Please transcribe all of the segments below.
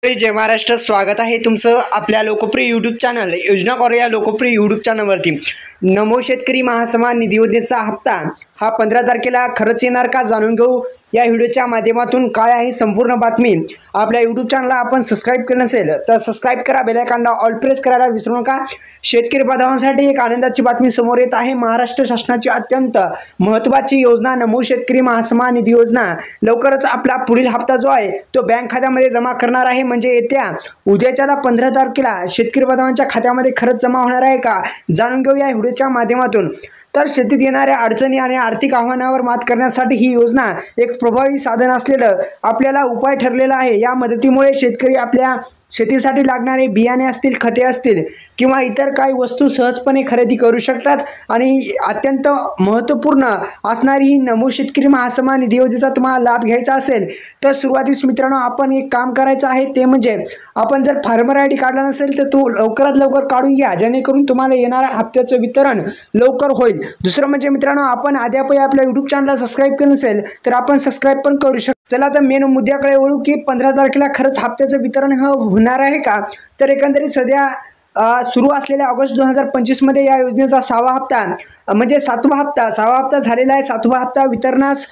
जय महाराष्ट्र, स्वागत आहे तुमचं आपल्या लोकप्रिय यूट्यूब चॅनल योजना कॉर या लोकप्रिय यूट्यूब चॅनलवरती। नमो शेतकरी महासन्मान निधी योजनेचा हप्ता हा 15 तारखेला खरंच येणार का जाणून घेऊ या व्हिडिओच्या माध्यमातून। काय आहे संपूर्ण बातमी। आपल्या यूट्यूब चॅनलला आपण सबस्क्राइब केलं नसेल तर सबस्क्राइब करा, बेल आयकॉनला ऑल प्रेस करायला विसरू नका। शेतकरी बांधवांसाठी एक आनंदाची बातमी समोर येत आहे। महाराष्ट्र शासनाची अत्यंत महत्त्वाची योजना नमो शेतकरी महासन्मान निधी योजना लवकरच आपला पुढील हप्ता जो आहे तो बँक खात्यामध्ये जमा करणार आहे। म्हणजे येत्या उद्याच्याला 15 तारखेला शेतकरी बांधवांच्या खात्यामध्ये खरंच जमा होणार आहे का जाणून घेऊ या व्हिडिओच्या माध्यमातून। तर शेतीत येणाऱ्या अडचणी आणि आर्थिक आव्हानावर मात करण्यासाठी ही योजना एक प्रभावी साधन असलेलं आपल्याला उपाय ठरलेला आहे। या मदतीमुळे शेतकरी आपल्या शेतीसाठी लागणारे बियाणे असतील, खते असतील किंवा इतर काही वस्तू सहजपणे खरेदी करू शकतात। आणि अत्यंत महत्त्वपूर्ण असणारी ही नमो शेतकरी महासन्मान निधी योजनेचा तुम्हाला लाभ घ्यायचा असेल तर सुरुवातीस मित्रांनो आपण एक काम करायचं आहे, ते म्हणजे आपण जर फार्मर आयडी काढला नसेल तर तो लवकरात लवकर काढून घ्या, जेणेकरून तुम्हाला येणाऱ्या हप्त्याचं वितरण लवकर होईल। दुसरं म्हणजे मित्रांनो, आपण अद्यापही आपल्या यूट्यूब चॅनलला सबस्क्राइब केलं नसेल तर आपण सबस्क्राइब पण करू शकता। चला तर मेन मुद्द्याकडे वळू की 15 तारखेला खरंच हप्त्याचं वितरण होणार आहे का। तर एकंदरीत सध्या सुरू असलेल्या ऑगस्ट 2025 मध्ये या योजनेचा 6वा हप्ता म्हणजे 7वा हप्ता झालेला आहे। 7वा हप्ता वितरणास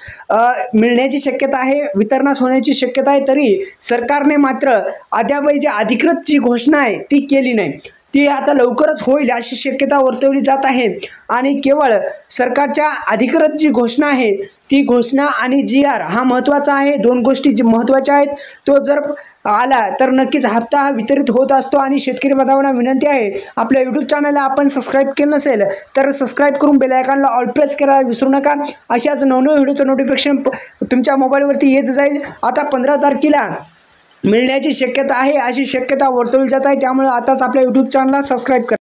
मिळण्याची शक्यता आहे, वितरणास होण्याची शक्यता आहे। तरी सरकारने मात्र अद्यापही जी अधिकृत जी घोषणा आहे ती केली नाही, ती आता लवकरच होईल अशी शक्यता वर्तवली जात आहे। आणि केवळ सरकारच्या अधिकृत जी घोषणा आहे ती घोषणा आणि GR हा महत्त्वाचा आहे। दोन गोष्टी जी महत्त्वाच्या आहेत, तो जर आला तर नक्कीच हप्ता हा वितरित होत असतो। आणि शेतकरी बांधवांना विनंती आहे, आपल्या यूट्यूब चॅनलला आपण सबस्क्राइब केलं नसेल तर सबस्क्राइब करून बेल आयकॉनला ऑल प्रेस करायला विसरू नका। अशाच नवनवीन व्हिडिओचं नोटिफिकेशन तुमच्या मोबाईलवरती येत जाईल। आता 15 तारखेला मिळण्याची शक्यता आहे अशी शक्यता वर्तवली जात आहे, त्यामुळे आताच आपल्या यूट्यूब चॅनलला सबस्क्राइब करा।